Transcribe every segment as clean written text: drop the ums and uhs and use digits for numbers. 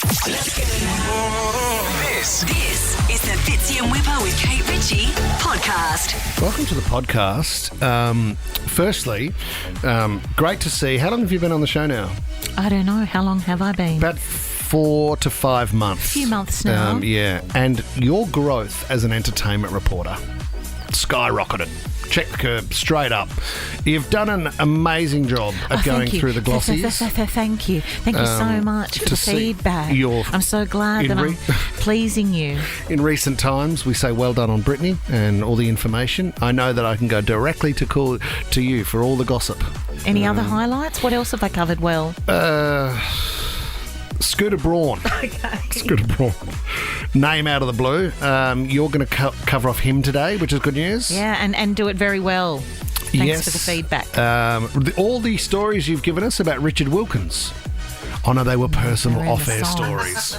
This is the Biebs and Wippa with Kate Ritchie podcast. Welcome to the podcast. Firstly, great to see. How long have you been on the show now? I don't know. How long have I been? About 4 to 5 months. A few months now. Yeah. And your growth as an entertainment reporter skyrocketed. Check the curb, straight up. You've done an amazing job at going through the glossies. Thank you. Thank you so much for the feedback. I'm so glad that I'm pleasing you. In recent times, we say well done on Britney and all the information. I know that I can go directly to you for all the gossip. Any other highlights? What else have I covered well? Scooter Braun. Okay. Scooter Braun. Name out of the blue. You're going to cover off him today, which is good news. Yeah, and do it very well. Thanks for the feedback. All the stories you've given us about Richard Wilkins. Oh, no, they were personal off-air stories.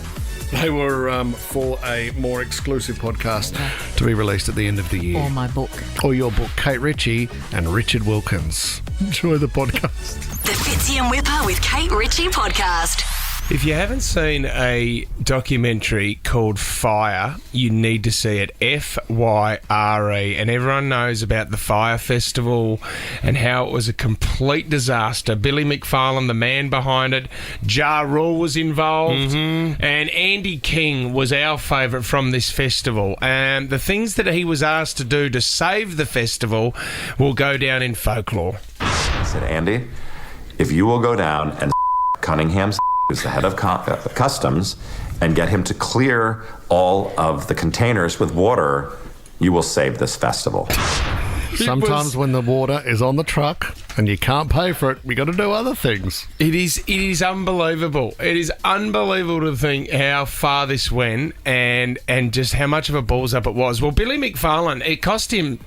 They were for a more exclusive podcast to be released at the end of the year. Or my book. Or your book, Kate Ritchie and Richard Wilkins. Enjoy the podcast. The Biebs and Wippa with Kate Ritchie podcast. If you haven't seen a documentary called Fyre, you need to see it. Fyre. And everyone knows about the Fyre Festival and how it was a complete disaster. Billy McFarlane, the man behind it. Ja Rule was involved. And Andy King was our favourite from this festival. And the things that he was asked to do to save the festival will go down in folklore. I said, Andy, if you will go down and Cunningham's who's the head of customs, and get him to clear all of the containers with water, you will save this festival. Sometimes when the water is on the truck and you can't pay for it, we got to do other things. It is unbelievable. It is unbelievable to think how far this went and just how much of a balls up it was. Well, Billy McFarlane, it cost him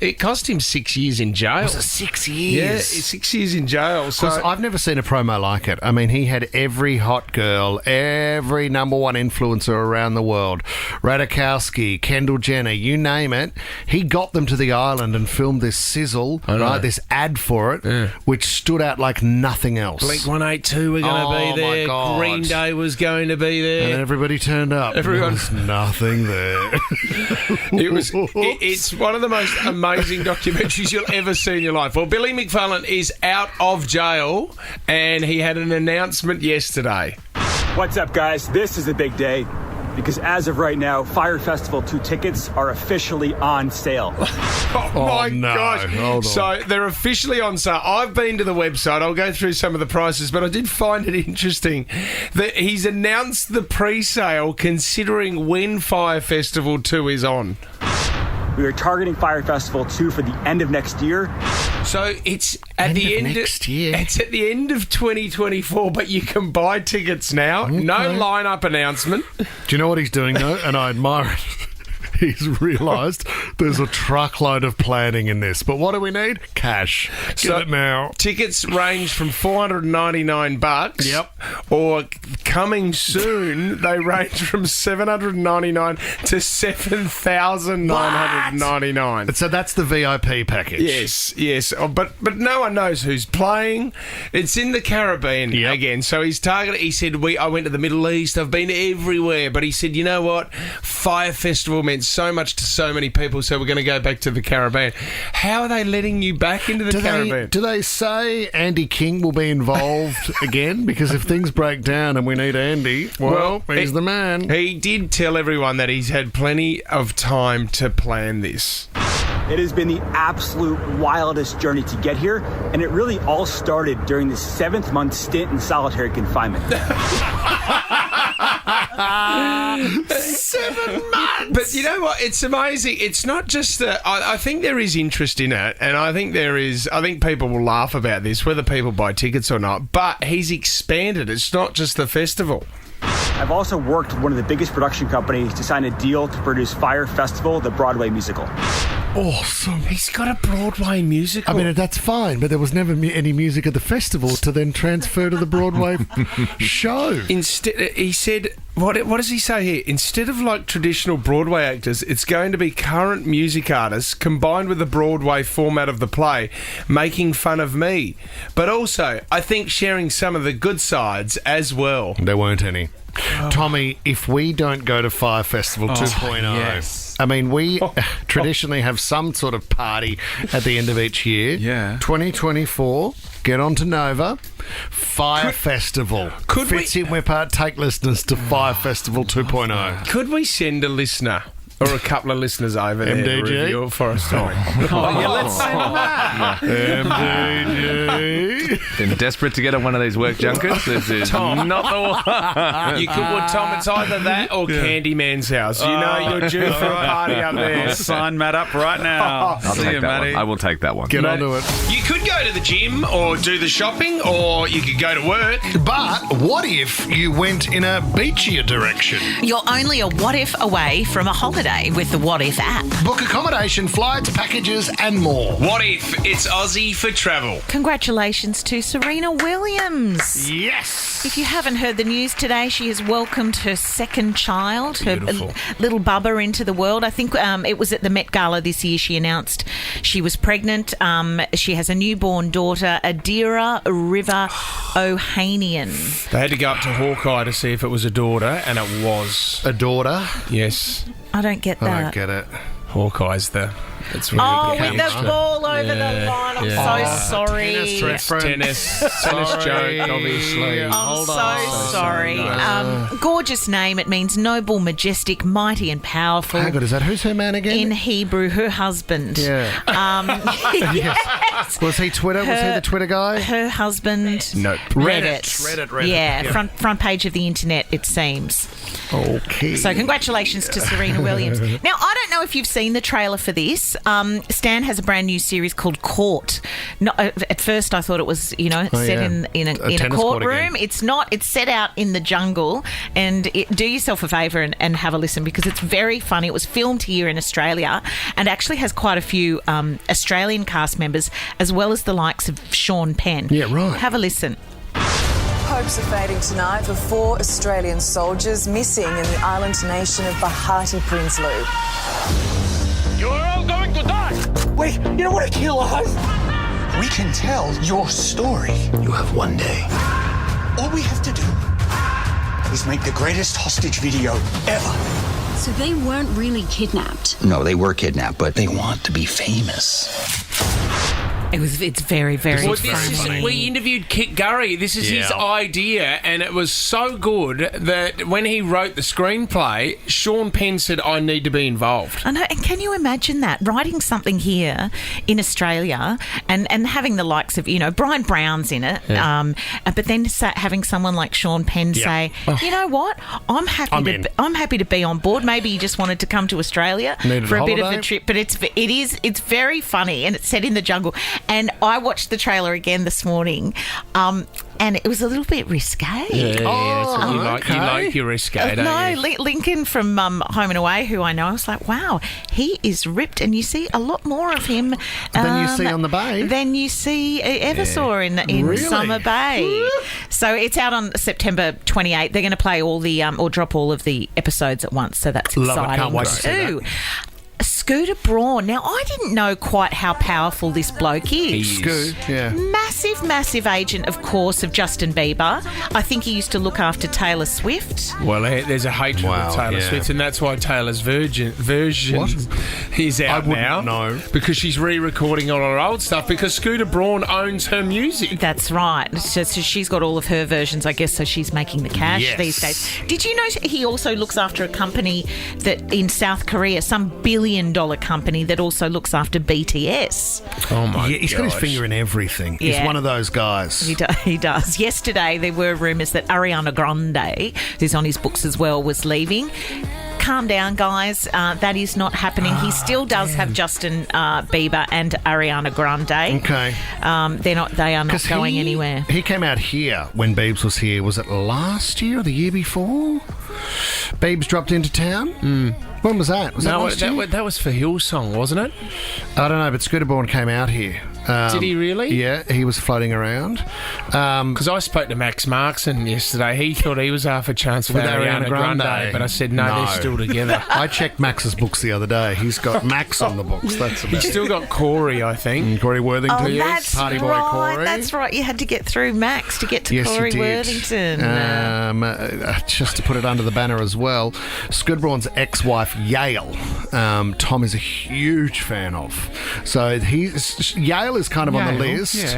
6 years in jail. Was it 6 years? Yeah, 6 years in jail. So I've never seen a promo like it. I mean, he had every hot girl, every number one influencer around the world, Radikowski, Kendall Jenner, you name it. He got them to the island and filmed this sizzle, right? This ad for it, which stood out like nothing else. Blink 182 were going to be there. My God. Green Day was going to be there. And everybody turned up. There was nothing there. It's one of the most amazing documentaries you'll ever see in your life. Well, Billy McFarlane is out of jail and he had an announcement yesterday. What's up, guys? This is a big day because as of right now, Fyre Festival 2 tickets are officially on sale. My gosh. Hold on. So they're officially on sale. I've been to the website. I'll go through some of the prices, but I did find it interesting that he's announced the pre-sale considering when Fyre Festival 2 is on. We are targeting Fyre Festival 2 for the end of next year. So it's at the end of next year. It's at the end of 2024, but you can buy tickets now. Okay. No lineup announcement. Do you know what he's doing though? And I admire it. He's realised there's a truckload of planning in this. But what do we need? Cash. Get it now. Tickets range from $499. Yep. Or coming soon, they range from $799 to $7,999. So that's the VIP package. Yes. But no one knows who's playing. It's in the Caribbean again. So he's targeted. He said, I went to the Middle East. I've been everywhere. But he said, you know what? Fyre Festival meant so much to so many people, so we're going to go back to the Caribbean. How are they letting you back into the Caribbean? Do they say Andy King will be involved again? Because if things break down and we need Andy, well he's the man. He did tell everyone that he's had plenty of time to plan this. It has been the absolute wildest journey to get here, and it really all started during the 7th-month stint in solitary confinement. 7 months! But you know what? It's amazing. It's not just that. I think there is interest in it, and I think people will laugh about this, whether people buy tickets or not, but he's expanded. It's not just the festival. I've also worked with one of the biggest production companies to sign a deal to produce Fyre Festival, the Broadway musical. awesome. He's got a Broadway musical. I mean, that's fine, but there was never any music at the festival to then transfer to the Broadway show. Instead, he said, what does he say here? Instead of like traditional Broadway actors, it's going to be current music artists combined with the Broadway format of the play, making fun of me. But also, I think sharing some of the good sides as well. There weren't any. Tommy, if we don't go to Fyre Festival 2.0, yes. I mean, we traditionally have some sort of party at the end of each year. Yeah. 2024, get on to Nova. Fyre Festival. Fitz in Wippa, take listeners to Fyre Festival 2.0. Could we send a listener or a couple of listeners over there MDG? to review it for us, Tommy? Let's send that. MDG. Been desperate to get on one of these work junkets. This is not the one. You could, Tom, it's either that or Candyman's house. You know you're due for a party up there. I'll sign Matt up right now. I'll See take you, that Matty. one. I will take that one. Get onto it. You could go to the gym or do the shopping, or you could go to work. But what if you went in a beachier direction? You're only a what if away from a holiday with the What If app. Book accommodation, flights, packages, and more. What if it's Aussie for travel? Congratulations to Serena Williams. Yes. If you haven't heard the news today, she has welcomed her second child, Beautiful. her little Bubba, into the world. I think it was at the Met Gala this year she announced she was pregnant. She has a newborn daughter, Adira River Ohanian. They had to go up to Hawkeye to see if it was a daughter, and it was. A daughter? Yes. I don't get that. I don't get it. Hawkeye's It's really Oh, big with the hamster. ball over the line. I'm so sorry. Tennis reference. Tennis joke, obviously. I'm so sorry. Gorgeous name. It means noble, majestic, mighty, and powerful. How good is that? Who's her man again? In Hebrew, her husband. Yeah. Yes. Was he Twitter? Was he the Twitter guy? Her husband. Nope. Reddit. Yeah, front page of the internet, it seems. Okay. So congratulations to Serena Williams. Now, I don't know if you've seen the trailer for this. Stan has a brand new series called Court. No, at first, I thought it was, set in a courtroom. It's not. It's set out in the jungle. And do yourself a favour and have a listen, because it's very funny. It was filmed here in Australia and actually has quite a few Australian cast members, as well as the likes of Sean Penn. Yeah, right. Have a listen. Hopes are fading tonight for 4 Australian soldiers missing in the island nation of Bahati Prinsloo. You're all going to die! Wait, you don't want to kill us? We can tell your story. You have one day. All we have to do is make the greatest hostage video ever. So they weren't really kidnapped? No, they were kidnapped, but they want to be famous. It's very, very funny. We interviewed Kit Gurry. This is his idea, and it was so good that when he wrote the screenplay, Sean Penn said, I need to be involved. I know, and can you imagine that? Writing something here in Australia and having the likes of, Brian Brown's in it, but then having someone like Sean Penn say, you know what, I'm happy to be on board. Maybe he just wanted to come to Australia for a bit of a trip, but it's very funny, and it's set in the jungle. And I watched the trailer again this morning, and it was a little bit risque. You like your risque, don't you? Lincoln from Home and Away, who I know, I was like, wow, he is ripped, and you see a lot more of him than you see on the Bay. Than you ever saw in really? Summer Bay. So it's out on September 28th. They're going to play all the or drop all of the episodes at once. So that's exciting. Love it. Can't wait to see that. Scooter Braun. Now, I didn't know quite how powerful this bloke is. Scoot, yeah. Massive agent, of course, of Justin Bieber. I think he used to look after Taylor Swift. Well, there's a hatred of Taylor Swift, and that's why Taylor's version is out now. Know. Because she's re-recording all her old stuff, because Scooter Braun owns her music. That's right. So she's got all of her versions, I guess, so she's making the cash these days. Did you know he also looks after a company that in South Korea, some billion-dollar company that also looks after BTS? Oh, my God. He's got his finger in everything. Yeah. He's one of those guys. He does. Yesterday, there were rumours that Ariana Grande, who's on his books as well, was leaving. Calm down, guys. That is not happening. He still does have Justin Bieber and Ariana Grande. Okay. They are not going anywhere. He came out here when Biebs was here. Was it last year or the year before? Biebs dropped into town. When was that? Was that No, last year? that was for Hillsong, wasn't it? I don't know, but Scooter Braun came out here. Did he really? Yeah, he was floating around. Because I spoke to Max Markson yesterday. He thought he was half a chance for With Ariana Grande, but I said, no, they're still together. I checked Max's books the other day. He's got Max on the books. That's about He's still got Corey, I think. Corey Worthington. Oh, that's Party boy right. Corey. That's right. You had to get through Max to get to Yes, Corey you did. Worthington. Just to put it under the banner as well, Scooter Braun's ex-wife Yale, Tom is a huge fan of. So Yale is kind of on the list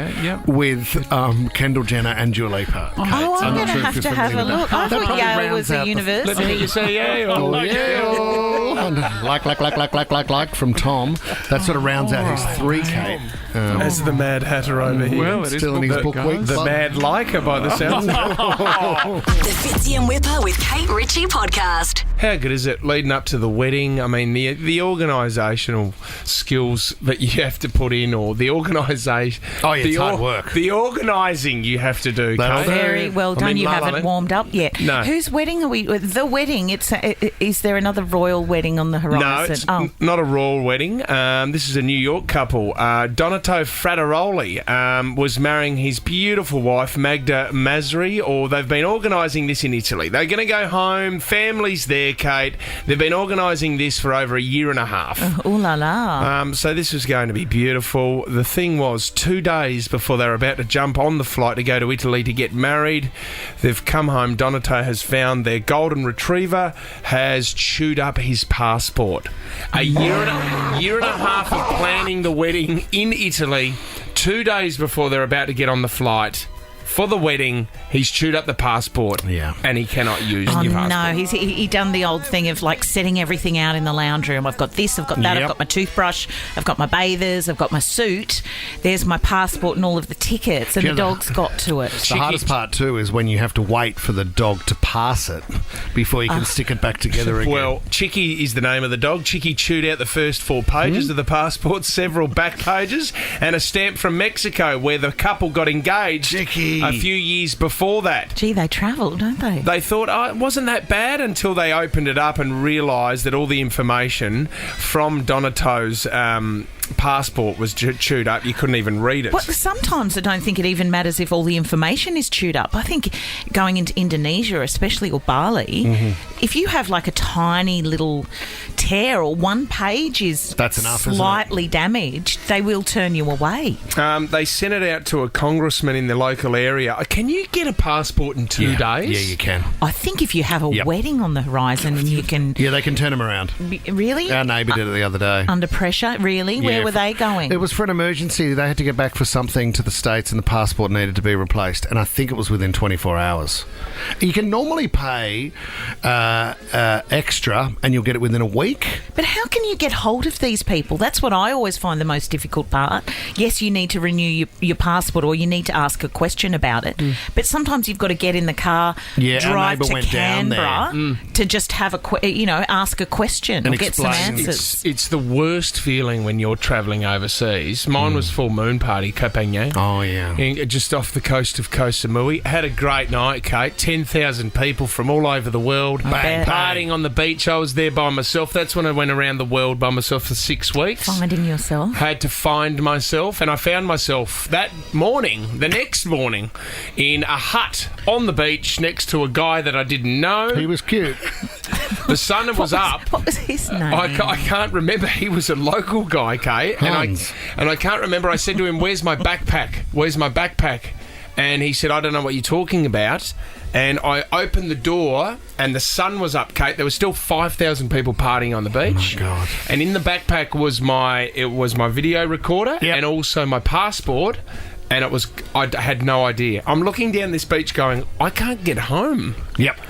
with Kendall Jenner and Dua Lipa. Oh, I'm going to have to have a look. I That thought probably Yale rounds was a out the- university. Let me hear you say Yale. Oh, yeah. Like from Tom. That sort of rounds out his three, Kate. As the Mad Hatter over here. Well, it is Still in his book week. The Mad Liker, by the sounds of it. The Fitzy and Wippa with Kate Ritchie podcast. How good is it leading up to the wedding? I mean, the organisational skills that you have to put in, or the organisation. Oh, yeah, it's hard work. The organising you have to do. That'll Kate. Very well done. You haven't Lala, warmed up yet. No. Whose wedding are we? The wedding. Is there another royal wedding on the No, horizon? it's not a royal wedding. This is a New York couple. Donato Frateroli was marrying his beautiful wife, Magda Masri, or they've been organising this in Italy. They're going to go home. Family's there, Kate. They've been organising this for over a year and a half. Ooh la la. So this was going to be beautiful. The thing was, 2 days before they were about to jump on the flight to go to Italy to get married, they've come home. Donato has found their golden retriever has chewed up his passport. A year and a half of planning the wedding in Italy. 2 days before they're about to get on the flight for the wedding, he's chewed up the passport. Yeah. And he cannot use Oh the passport. no, he done the old thing of like setting everything out in the lounge room. I've got this, I've got that, Yep. I've got my toothbrush, I've got my bathers, I've got my suit. There's my passport and all of the tickets, and Yeah, the dog's got to it. The hardest part too is when you have to wait for the dog to pass it before you can stick it back together again. Well, Chicky is the name of the dog. Chicky chewed out the first 4 pages of the passport, several back pages, and a stamp from Mexico where the couple got engaged Chicky. a few years before that. Gee, they travel, don't they? They thought, oh, it wasn't that bad until they opened it up and realised that all the information from Donato's passport was chewed up. You couldn't even read it. Well, sometimes I don't think it even matters if all the information is chewed up. I think going into Indonesia, especially, or Bali, if you have like a tiny little tear or one page is That's enough, isn't it? slightly damaged, they will turn you away. They sent it out to a congressman in the local area. Can you get a passport in 2 days? Yeah, you can. I think if you have a Yep. wedding on the horizon and you can... Yeah, they can turn them around. Really? Our neighbour did it the other day. Under pressure? Really? Yeah, Where were they going? It was for an emergency. They had to get back for something to the States and the passport needed to be replaced. And I think it was within 24 hours. You can normally pay extra and you'll get it within a week. But how can you get hold of these people? That's what I always find the most difficult part. Yes, you need to renew your passport or you need to ask a question about it. But sometimes you've got to get in the car, Yeah, our drive neighbour to went down there. Canberra to just have ask a question And or get some explain. answers. It's the worst feeling when you're travelling overseas. Mine was full moon party, Copenhagen. Oh, yeah. Just off the coast of Koh Samui. Had a great night, Kate. 10,000 people from all over the world bet. partying on the beach. I was there by myself. That's when I went around the world by myself for 6 weeks. Finding yourself. Had to find myself, and I found myself the next morning, in a hut on the beach next to a guy that I didn't know. He was cute. The sun was up. What was his name? I can't remember. He was a local guy, Kate. Hans. And I can't remember. I said to him, "Where's my backpack? Where's my backpack?" And he said, "I don't know what you're talking about." And I opened the door, and the sun was up, Kate. There was still 5,000 people partying on the beach. Oh, my God. And in the backpack was my video recorder and also my passport. And I had no idea. I'm looking down this beach going, I can't get home. Yep.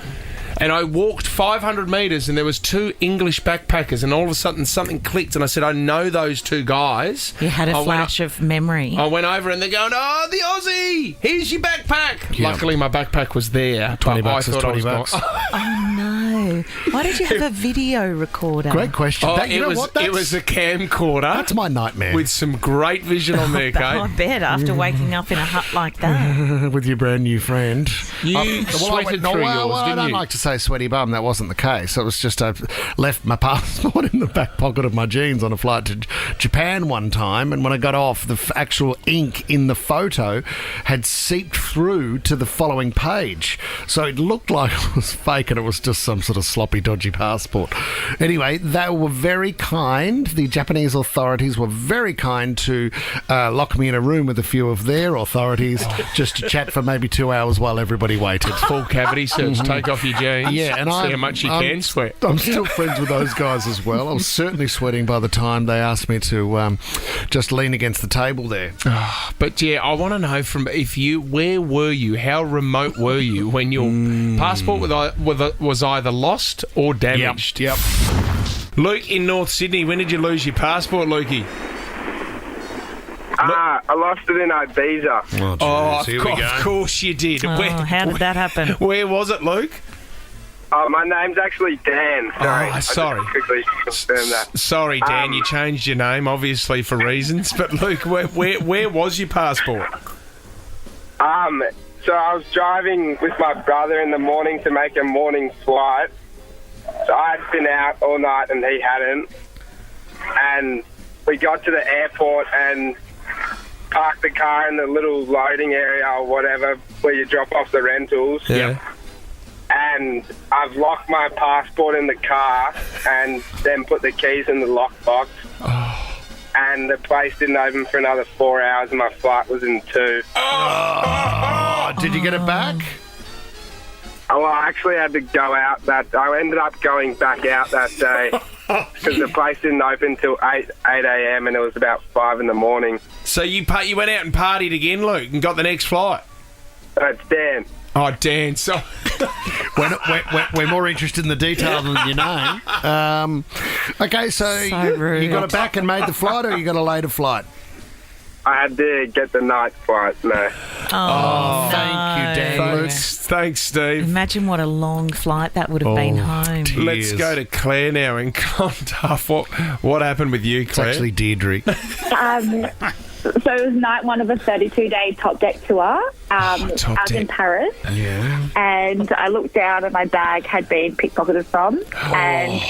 And I walked 500 metres and there was 2 English backpackers, and all of a sudden something clicked and I said, I know those 2 guys. You had a flash of memory. I went over and they're going, oh, the Aussie, here's your backpack. Yeah. Luckily my backpack was there. $20 but I is thought I $20. was gone. Oh, no. Why did you have a video recorder? Great question. Oh, You know what? it was a camcorder. That's my nightmare. With some great vision on there, Kate. I bet after waking up in a hut like that. With your brand new friend. You sweated through yours, I didn't don't you? like to say sweaty bum. That wasn't the case. It was just I left my passport in the back pocket of my jeans on a flight to Japan one time, and when I got off, the actual ink in the photo had seeped through to the following page. So it looked like it was fake, and it was just some sort of sloppy, dodgy passport. Anyway, they were very kind. The Japanese authorities were very kind to lock me in a room with a few of their authorities just to chat for maybe 2 hours while everybody waited. Full cavity search. Take off your jeans. Yeah, and see how much you can sweat. I'm still friends with those guys as well. I was certainly sweating by the time they asked me to just lean against the table there. But yeah, I want to know where were you? How remote were you when your passport was either lost or damaged? Yep. Luke in North Sydney, when did you lose your passport, Lukey? I lost it in Ibiza. Of course you did. How did that happen? Where was it, Luke? My name's actually Dan. Sorry. Sorry. I just quickly confirm that. Sorry, Dan, you changed your name, obviously, for reasons. But, Luke, where was your passport? So I was driving with my brother in the morning to make a morning flight. So I'd been out all night and he hadn't. And we got to the airport and parked the car in the little loading area or whatever where you drop off the rentals. Yeah. And I've locked my passport in the car and then put the keys in the lockbox. And the place didn't open for another 4 hours and my flight was in 2. Did you get it back? Oh, well, I actually had to go out I ended up going back out that day because the place didn't open till 8 a.m. and it was about 5 in the morning. So you went out and partied again, Luke, and got the next flight? It's Dan. Oh, Dan, so... we're more interested in the detail than your name. Okay, so you got it back and made the flight, or you got a later flight? I had to get the night flight, no. Oh, thank you, Dan. Thanks, Steve. Imagine what a long flight that would have been home. Let's go to Claire now in Clontarf. What happened with you, Claire? It's actually Deirdre. So it was night one of a 32-day top deck tour out in Paris. Yeah. And I looked down and my bag had been pickpocketed from. And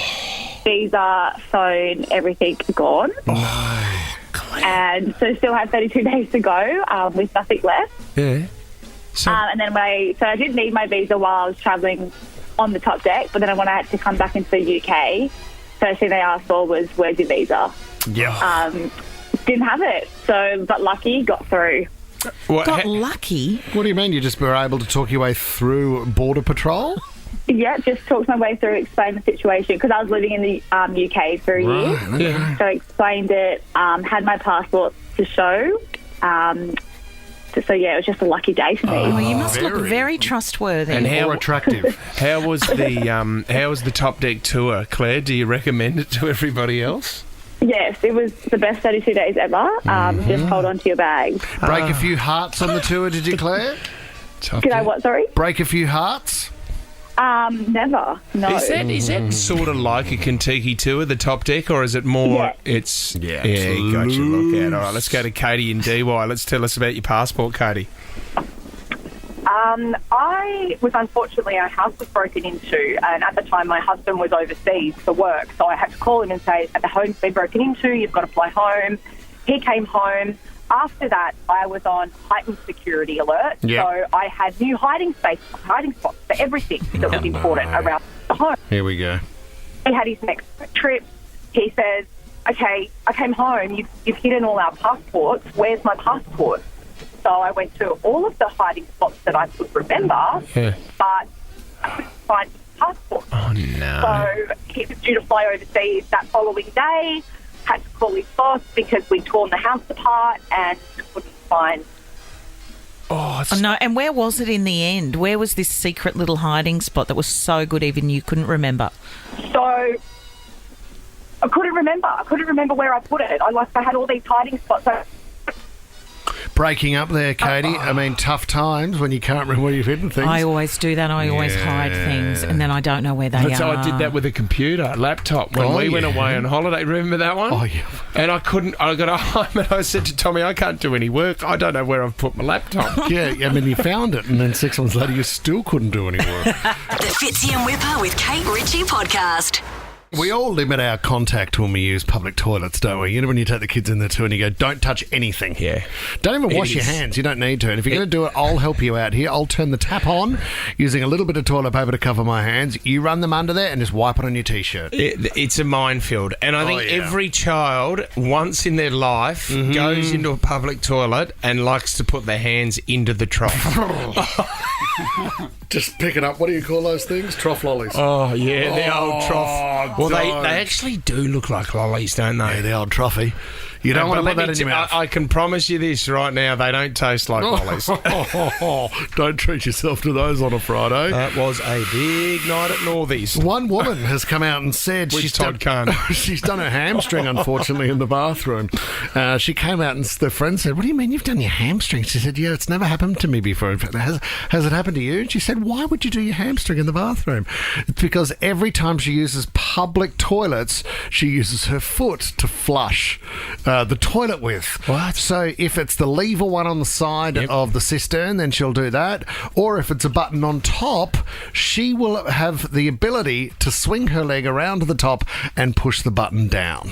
visa, phone, everything gone. And so still had 32 days to go with nothing left. Yeah. And then I did need my visa while I was travelling on the top deck, but then when I had to come back into the UK, first thing they asked for was, where's your visa? Yeah. Didn't have it, but lucky, got through. Lucky? What do you mean? You just were able to talk your way through Border Patrol? Yeah, just talked my way through, explained the situation, because I was living in the UK for a year. Okay. So I explained it, had my passport to show. So, yeah, it was just a lucky day for me. Oh, you must look very trustworthy. And how attractive. How was the top deck tour, Claire? Do you recommend it to everybody else? Yes, it was the best 32 days ever. Just hold on to your bag. Break a few hearts on the tour, did you, Claire? Did I what, sorry? Break a few hearts? Never. No. Is that sort of like a Kentucky tour, the top deck, or is it more? Yeah. It's absolutely. Gotcha. Look out. All right, let's go to Katie in DY. Let's tell us about your passport, Katie. Unfortunately, our house was broken into, and at the time my husband was overseas for work, so I had to call him and say, the home's been broken into, you've got to fly home. He came home. After that, I was on heightened security alert, so I had new hiding spots for everything that was important around the home. Here we go. He had his next trip. He says, okay, I came home, you've hidden all our passports, where's my passport? So I went to all of the hiding spots that I could remember, but I couldn't find his passport. Oh, no. So he was due to fly overseas that following day, had to call his boss because we'd torn the house apart and couldn't find. Oh, no. And where was it in the end? Where was this secret little hiding spot that was so good even you couldn't remember? So I couldn't remember. I couldn't remember where I put it. I had all these hiding spots. breaking up there, Katie. I mean, tough times when you can't remember where you've hidden things. I always do that. I always hide things, and then I don't know where they are. So I did that with a computer, laptop, when we went away on holiday. Remember that one? Oh, yeah. And I got home and I said to Tommy, I can't do any work. I don't know where I've put my laptop. Yeah, I mean, you found it, and then 6 months later, you still couldn't do any work. The Fitzy and Wippa with Kate Ritchie podcast. We all limit our contact when we use public toilets, don't we? You know, when you take the kids in there too and you go, don't touch anything. Yeah. Don't even wash your hands. You don't need to. And if you're going to do it, I'll help you out here. I'll turn the tap on using a little bit of toilet paper to cover my hands. You run them under there and just wipe it on your T-shirt. It's a minefield. And I think every child, once in their life, goes into a public toilet and likes to put their hands into the trough. Just pick it up. What do you call those things? Trough lollies. Oh, yeah, the old trough. Well, they actually do look like lollies, don't they? Yeah, the old trophy. You don't want to put that in your mouth. I can promise you this right now, they don't taste like lollies. Don't treat yourself to those on a Friday. That was a big night at Northies. One woman has come out and said she's done her hamstring, unfortunately, in the bathroom. She came out and the friend said, what do you mean you've done your hamstring? She said, yeah, it's never happened to me before. Has it happened to you? And she said, why would you do your hamstring in the bathroom? It's because every time she uses public toilets, she uses her foot to flush the toilet with. What? So if it's the lever one on the side of the cistern, then she'll do that. Or if it's a button on top, she will have the ability to swing her leg around to the top and push the button down.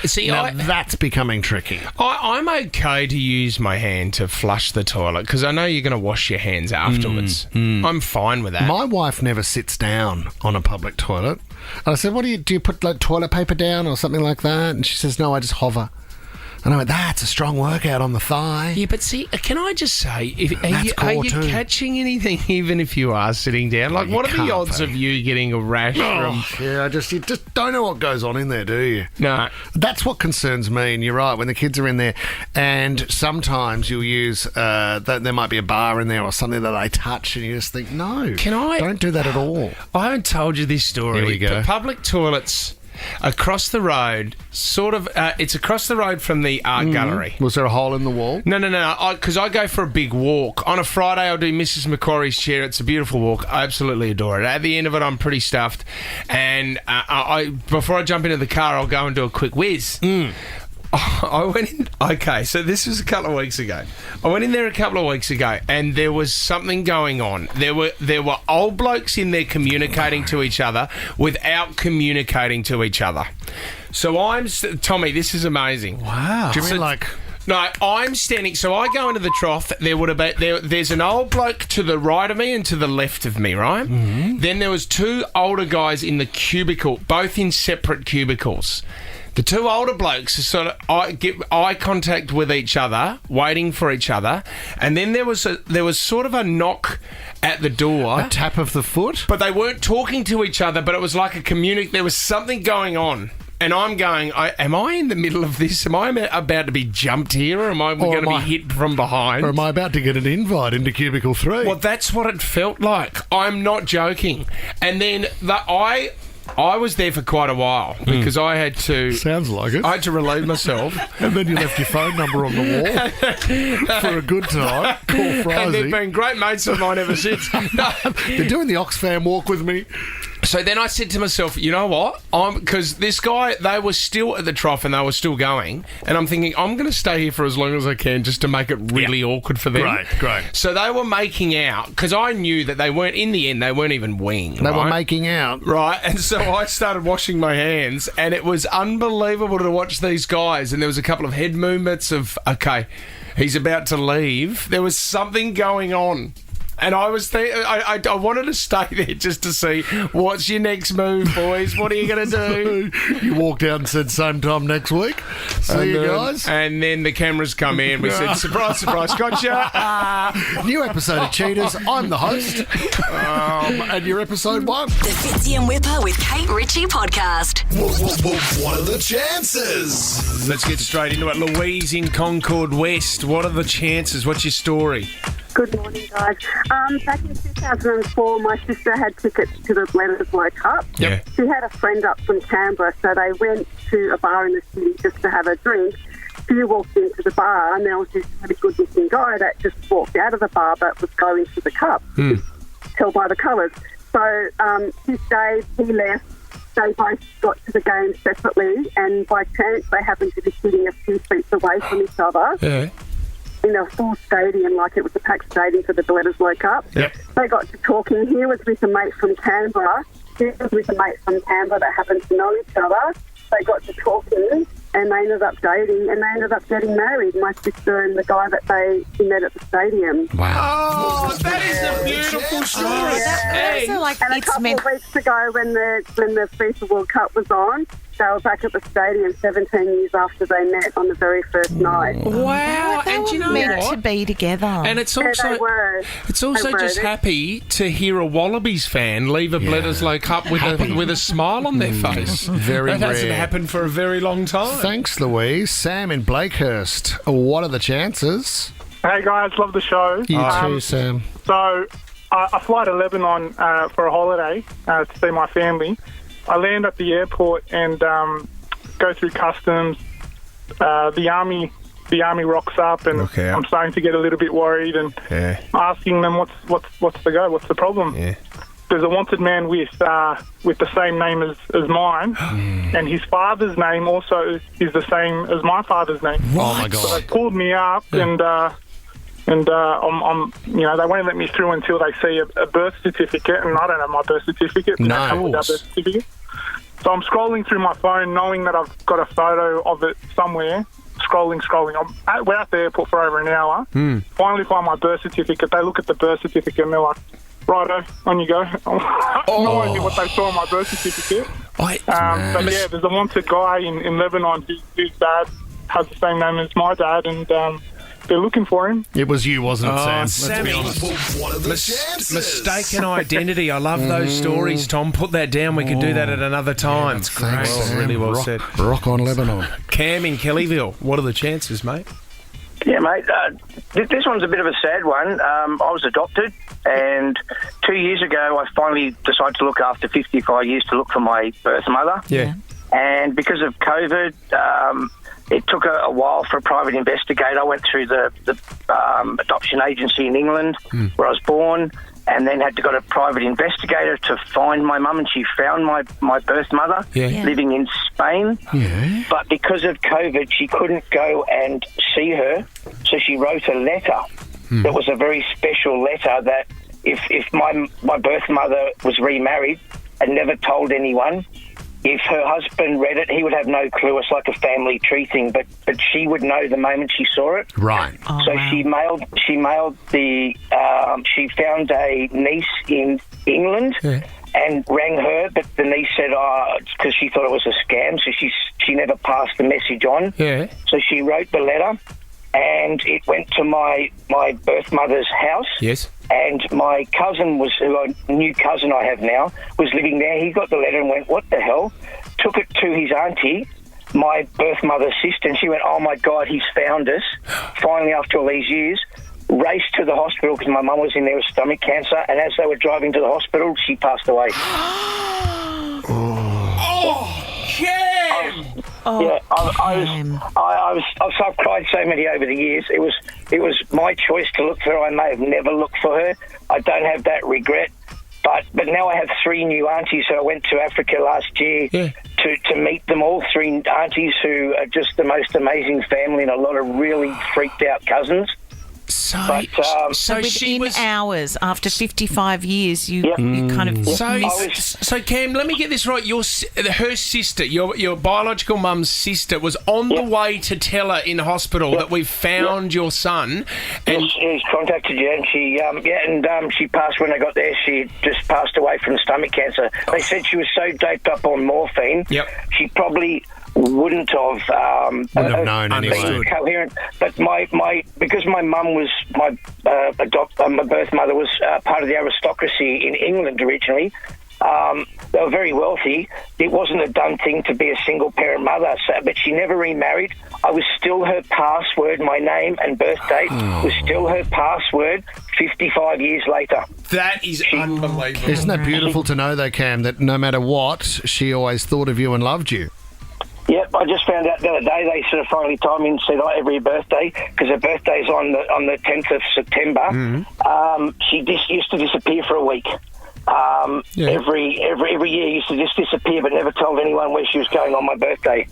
That's becoming tricky. I'm okay to use my hand to flush the toilet because I know you're going to wash your hands afterwards. I'm fine with that. My wife never sits down on a public toilet. And I said, what do you put like toilet paper down or something like that? And she says, no, I just hover. And I went, that's a strong workout on the thigh. Yeah, but see, can I just say, are you catching anything even if you are sitting down? Like, what are the odds of you getting a rash from... Yeah, you just don't know what goes on in there, do you? No. That's what concerns me, and you're right, when the kids are in there, and sometimes you'll use, there might be a bar in there or something that they touch, and you just think, no, don't do that at all. I haven't told you this story. Here we go. But public toilets... across the road, it's across the road from the art gallery. Was there a hole in the wall? No, because I go for a big walk. On a Friday, I'll do Mrs. Macquarie's chair. It's a beautiful walk. I absolutely adore it. At the end of it, I'm pretty stuffed. And before I jump into the car, I'll go and do a quick whiz. I went in... Okay, so this was a couple of weeks ago. I went in there a couple of weeks ago and there was something going on. There were old blokes in there communicating to each other without communicating to each other. So Tommy, this is amazing. Wow. Do you mean like... No, I'm standing... So I go into the trough. There's an old bloke to the right of me and to the left of me, right? Mm-hmm. Then there was two older guys in the cubicle, both in separate cubicles. The two older blokes sort of get eye contact with each other, waiting for each other, and then there was sort of a knock at the door. A tap of the foot? But they weren't talking to each other, but it was like there was something going on. And I'm going, am I in the middle of this? Am I about to be jumped here, or am I going to be hit from behind? Or am I about to get an invite into Cubicle 3? Well, that's what it felt like. I'm not joking. And then I was there for quite a while because I had to... Sounds like it. I had to relieve myself. And then you left your phone number on the wall for a good time. Call Frizy. And they've been great mates of mine ever since. No. They're doing the Oxfam walk with me. So then I said to myself, you know what? Because this guy, they were still at the trough and they were still going. And I'm thinking, I'm going to stay here for as long as I can just to make it really awkward for them. Great. So they were making out because I knew that they weren't, in the end, they weren't even weeing. They were making out. Right. And so I started washing my hands and it was unbelievable to watch these guys. And there was a couple of head movements of, okay, he's about to leave. There was something going on. And I was I wanted to stay there just to see what's your next move, boys. What are you going to do? You walked out and said same time next week. See you guys. And then the cameras come in. We said surprise, surprise, gotcha. New episode of Cheaters. I'm the host. And your episode 1. The Fitzy and Wippa with Kate Ritchie podcast. What are the chances? Let's get straight into it. Louise in Concord West. What are the chances? What's your story? Good morning, guys. Back in 2004, my sister had tickets to the Blenders World Cup. Yeah. She had a friend up from Canberra, so they went to a bar in the city just to have a drink. Few walked into the bar, and there was this really good-looking guy that just walked out of the bar but was going to the cup. Tell by the colours. So he stayed, he left. They both got to the game separately, and by chance they happened to be sitting a few seats away from each other. Yeah. In a full stadium, like it was a packed stadium for the Bledders World Cup. Yep. They got to talking. He was with a mate from Canberra. He was with a mate from Canberra that happened to know each other. They got to talking, and they ended up dating, and they ended up getting married, my sister and the guy that they met at the stadium. Wow. Oh, that is a beautiful story. Hey. So, like, And a couple of weeks ago, when the FIFA World Cup was on, they were back at the stadium 17 years after they met on the very first night. Wow, They and were you know meant what? to be together. And it's Yeah, also they were. it's also They were. just happy to hear a Wallabies fan leave a Bledisloe Cup with a smile on their face. Very that hasn't rare. happened for a very long time. Thanks, Louise. Sam in Blakehurst. What are the chances? Hey guys, love the show. You too, Sam. So I fly to Lebanon for a holiday to see my family. I land at the airport and go through customs. The army rocks up, and I'm starting to get a little bit worried and asking them what's the go, what's the problem. Yeah. There's a wanted man with the same name as mine, and his father's name also is the same as my father's name. Oh my God! So they pulled me up, and I'm they won't let me through until they see a birth certificate, and I don't have my birth certificate. No. I come with that birth certificate. So I'm scrolling through my phone, knowing that I've got a photo of it somewhere. Scrolling. We're at the airport for over an hour. Finally find my birth certificate. They look at the birth certificate and they're like, righto, on you go. No idea what they saw on my birth certificate. But yeah, there's a wanted guy in Lebanon whose dad has the same name as my dad, and they're looking for him. It was you, wasn't it, Sam? Sammy, Let's be honest. What are the chances? mistaken identity. I love those stories, Tom. Put that down. We can do that at another time. That's great. Well, really well said. Rock on Lebanon. Cam in Kellyville. What are the chances, mate? Yeah, mate. This one's a bit of a sad one. I was adopted, and 2 years ago I finally decided to look after 55 years to look for my birth mother. Yeah. And because of COVID, it took a while for a private investigator. I went through the adoption agency in England where I was born, and then had to go to a private investigator to find my mum, and she found my birth mother living in Spain. Yeah. But because of COVID, she couldn't go and see her, so she wrote a letter. That was a very special letter that if my birth mother was remarried and never told anyone, if her husband read it, he would have no clue. It's like a family tree thing, but she would know the moment she saw it. Right. So she mailed the. She found a niece in England and rang her, but the niece said, because she thought it was a scam, so she never passed the message on. Yeah. So she wrote the letter, and it went to my birth mother's house. Yes. And my cousin new cousin I have now, was living there. He got the letter and went, what the hell? Took it to his auntie, my birth mother's sister, and she went, oh my God, he's found us. Finally, after all these years, raced to the hospital because my mum was in there with stomach cancer, and as they were driving to the hospital, she passed away. I've cried so many over the years. It was my choice to look for her. I may have never looked for her. I don't have that regret. But now I have 3 new aunties. So I went to Africa last year to meet them all. 3 aunties who are just the most amazing family, and a lot of really freaked out cousins. So within hours, after 55 years, you kind of So Cam, let me get this right. Her sister, your biological mum's sister, was on the way to tell her in hospital that we've found your son. And she's contacted you, and she passed when I got there. She just passed away from stomach cancer. They said she was so doped up on morphine, she probably wouldn't have known anyway. Been coherent. But because my mum was my birth mother was part of the aristocracy in England originally. They were very wealthy. It wasn't a done thing to be a single parent mother, but she never remarried. I was still her password. My name and birth date was still her password 55 years later. That is unbelievable. Isn't that beautiful to know, though, Cam, that no matter what, she always thought of you and loved you? Yep, I just found out the other day they sort of finally told me and said, every birthday, because her birthday's on the 10th of September, she used to disappear for a week. Every year used to just disappear, but never told anyone where she was going on my birthday.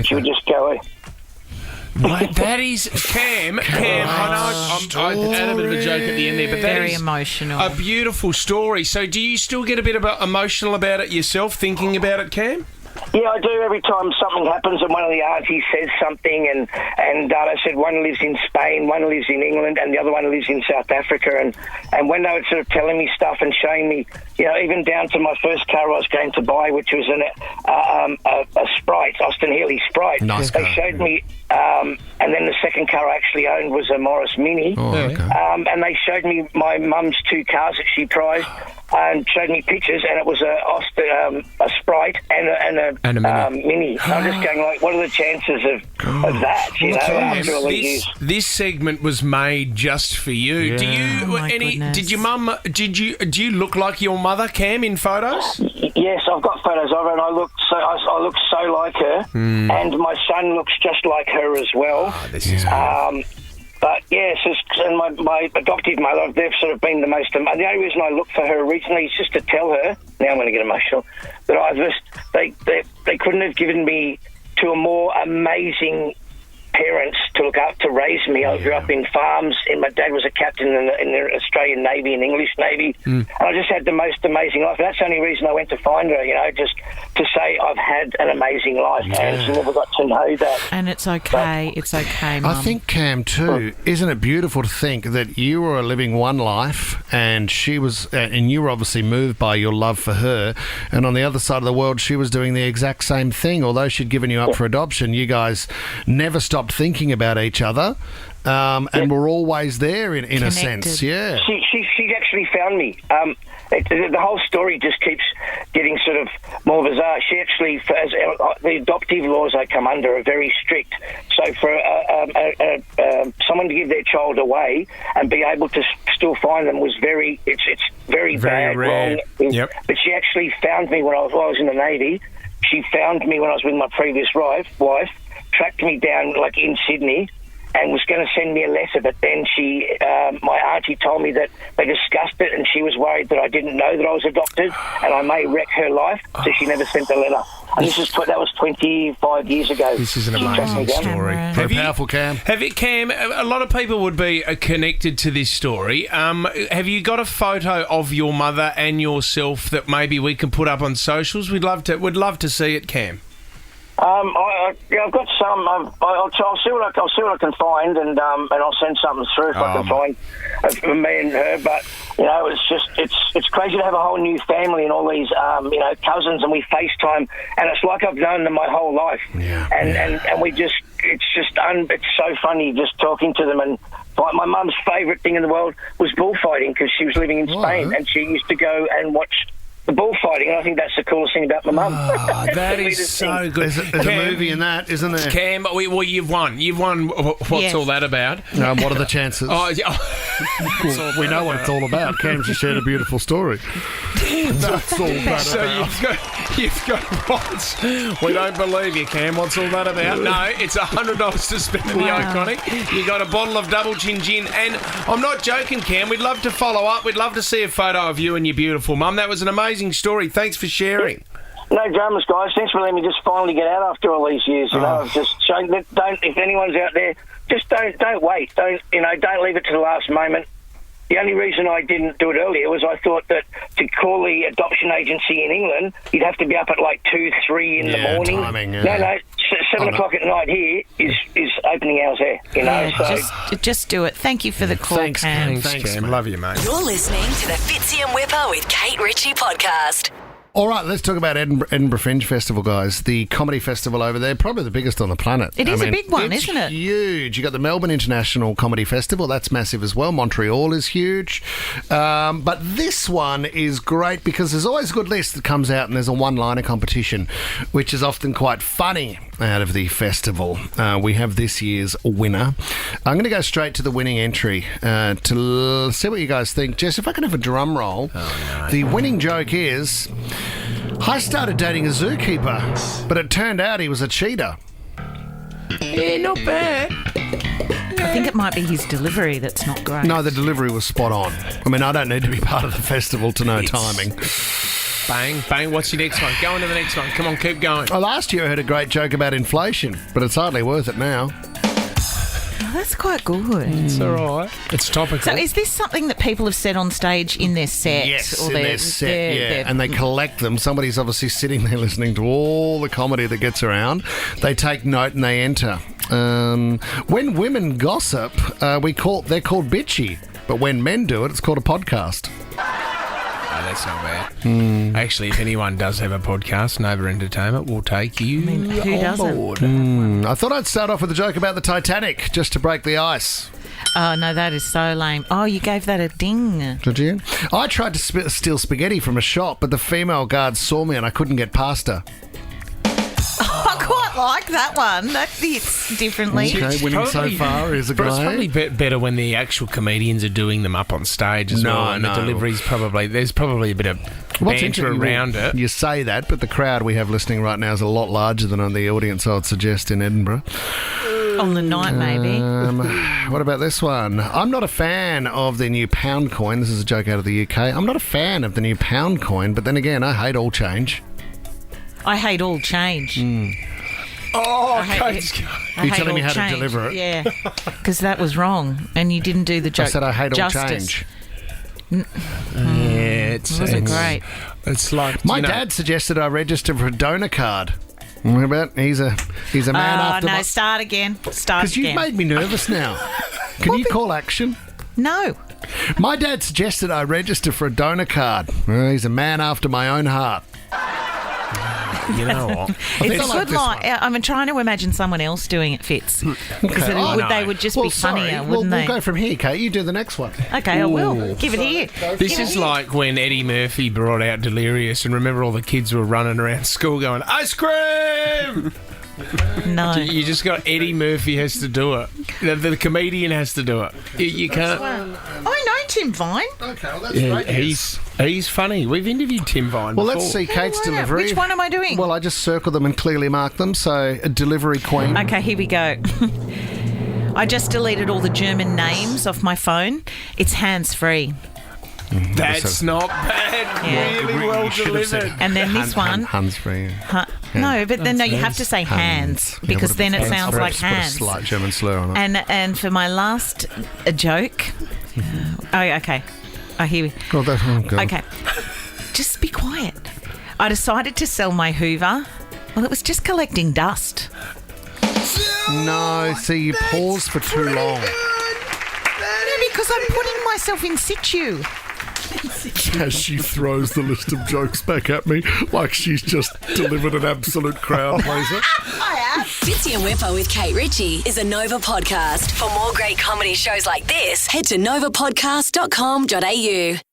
She would just go. Right, that is Cam. I had a bit of a joke at the end there, but that very is emotional. A beautiful story. So, do you still get a bit emotional about it yourself, thinking about it, Cam? Yeah, I do. Every time something happens and one of the aunties says something, and I said one lives in Spain, one lives in England, and the other one lives in South Africa. And when they were sort of telling me stuff and showing me, even down to my first car I was going to buy, which was a Sprite, Austin Healey Sprite. Nice they car. showed me, and then the second car I actually owned was a Morris Mini. Oh, okay. And they showed me my mum's 2 cars that she prized. And showed me pictures, and it was a Sprite and a Mini. I'm just going like, what are the chances of that? After all these years. This segment was made just for you. Yeah. Do you? Did your mum? Do you look like your mother, Cam, in photos? Yes, I've got photos of her, and I look so like her, and my son looks just like her as well. This is But yes, and my adoptive mother, they've sort of been the most. The only reason I looked for her originally is just to tell her. Now I'm going to get emotional. That they couldn't have given me to a more amazing parents to look up to raise me. I grew up in farms, and my dad was a captain in the Australian Navy and English Navy, and I just had the most amazing life. And that's the only reason I went to find her, just to say I've had an amazing life, and she never got to know that. And it's okay. It's okay, Mum. I think, Cam, too, isn't it beautiful to think that you were living one life and she was, and you were obviously moved by your love for her, and on the other side of the world, she was doing the exact same thing. Although she'd given you up for adoption, you guys never stopped thinking about each other, and were always there in a sense. Yeah. She actually found me. The whole story just keeps getting sort of more bizarre. She actually, the adoptive laws I come under are very strict. So for someone to give their child away and be able to still find them was very bad, rare. Wrong. Yep. But she actually found me when I was in the Navy. She found me when I was with my previous wife, tracked me down like in Sydney, and was going to send me a letter, but then my auntie told me that they discussed it, and she was worried that I didn't know that I was adopted, and I may wreck her life, so she never sent the letter. And that was 25 years ago. This is an amazing story. Very powerful, Cam. Cam, a lot of people would be connected to this story. Have you got a photo of your mother and yourself that maybe we can put up on socials? We'd love to see it, Cam. I've got some. I'll see what I can find, and I'll send something through if I can find for me and her. But it's crazy to have a whole new family and all these cousins, and we FaceTime, and it's like I've known them my whole life. Yeah. And we just it's so funny just talking to them. And my mum's favourite thing in the world was bullfighting, because she was living in Spain, and she used to go and watch the bullfighting, and I think that's the coolest thing about my mum. That is so good. There's a movie in that, isn't there? Cam, well, you've won. What's all that about? What are the chances? We know what it's all about. Cam's just shared a beautiful story. That's all that so about. you've got what? We don't believe you, Cam. What's all that about? No, it's $100 to spend in the Iconic. You got a bottle of Double Chin Gin, and I'm not joking, Cam. We'd love to follow up. We'd love to see a photo of you and your beautiful mum. That was an amazing story. Thanks for sharing. No dramas, guys. Thanks for letting me just finally get out after all these years. I've just shown that if anyone's out there, just don't wait. Don't leave it to the last moment. The only reason I didn't do it earlier was I thought that to call the adoption agency in England, you'd have to be up at like 2, 3 in the morning. Timing, No, 7 o'clock at night here is opening hours there. Just do it. Thank you for the call, Thanks, Cam. Thanks, Cam. Love you, mate. You're listening to the Fitzy and Wippa with Kate Ritchie podcast. All right, let's talk about Edinburgh Fringe Festival, guys. The comedy festival over there, probably the biggest on the planet. It is a big one, isn't it? Huge. You got the Melbourne International Comedy Festival. That's massive as well. Montreal is huge. But this one is great because there's always a good list that comes out, and there's a one-liner competition, which is often quite funny out of the festival. We have this year's winner. I'm going to go straight to the winning entry to see what you guys think. Jess, if I can have a drum roll. Oh, no. The winning joke is... I started dating a zookeeper, but it turned out he was a cheater. Yeah, not bad. I think it might be his delivery that's not great. No, the delivery was spot on. I mean, I don't need to be part of the festival to know timing. Bang, bang. What's your next one? Go on to the next one. Come on, keep going. Well, last year I heard a great joke about inflation, but it's hardly worth it now. Oh, that's quite good. It's all right. It's topical. So is this something that people have said on stage in their set? Yes, in their set, yeah. And they collect them. Somebody's obviously sitting there listening to all the comedy that gets around. They take note and they enter. When women gossip, they're called bitchy. But when men do it, it's called a podcast. Oh, that's not bad. Actually, if anyone does have a podcast, Nova Entertainment will take you who doesn't? board. I thought I'd start off with a joke about the Titanic, just to break the ice. Oh, no, that is so lame. Oh, you gave that a ding. Did you? I tried to steal spaghetti from a shop, but the female guard saw me and I couldn't get past her. I quite like that one. That fits differently. Okay, winning so far is a guy. But it's probably better when the actual comedians are doing them up on stage as well. And the delivery's there's probably a bit of banter around it. You say that, but the crowd we have listening right now is a lot larger than on the audience I would suggest in Edinburgh. On the night, maybe. What about this one? I'm not a fan of the new pound coin. This is a joke out of the UK. I'm not a fan of the new pound coin, but then again, I hate all change. I hate all change. Oh, You're telling me how to deliver it? Yeah, because that was wrong, and you didn't do the joke. I said I hate all justice. change. It wasn't great. It's like my dad suggested I register for a donor card. What about he's a man after my... start again. Start again. Because you've made me nervous now. Can you call action? No. My dad suggested I register for a donor card. Well, he's a man after my own heart. You know what? It's a good line. I'm trying to imagine someone else doing it, Fitz. Because they would just be funnier, wouldn't they? We'll go from here, Kate. You do the next one. Okay, I will. Give it here. This is like when Eddie Murphy brought out Delirious, and remember all the kids were running around school going, ice cream! No. You just got Eddie Murphy has to do it. The comedian has to do it. You can't. I know Tim Vine. Okay, well, that's great. He's funny. We've interviewed Tim Vine before. Well, let's see Kate's delivery. Which one am I doing? Well, I just circled them and clearly marked them. So, a delivery queen. Okay, here we go. I just deleted all the German names off my phone. It's hands-free. That's not bad. Yeah. Really well delivered. And then this one. Hands-free. No, but then you have to say hands because then it sounds like hands. Put a slight German slur on it. And for my last joke. Oh, okay. Oh, here we go. Okay. Just be quiet. I decided to sell my Hoover. Well, it was just collecting dust. No, see, you paused for too long. No, because I'm putting myself in situ. As she throws the list of jokes back at me like she's just delivered an absolute crowd pleaser. Fitzy and Wippa with Kate Ritchie is a Nova podcast. For more great comedy shows like this, head to novapodcast.com.au.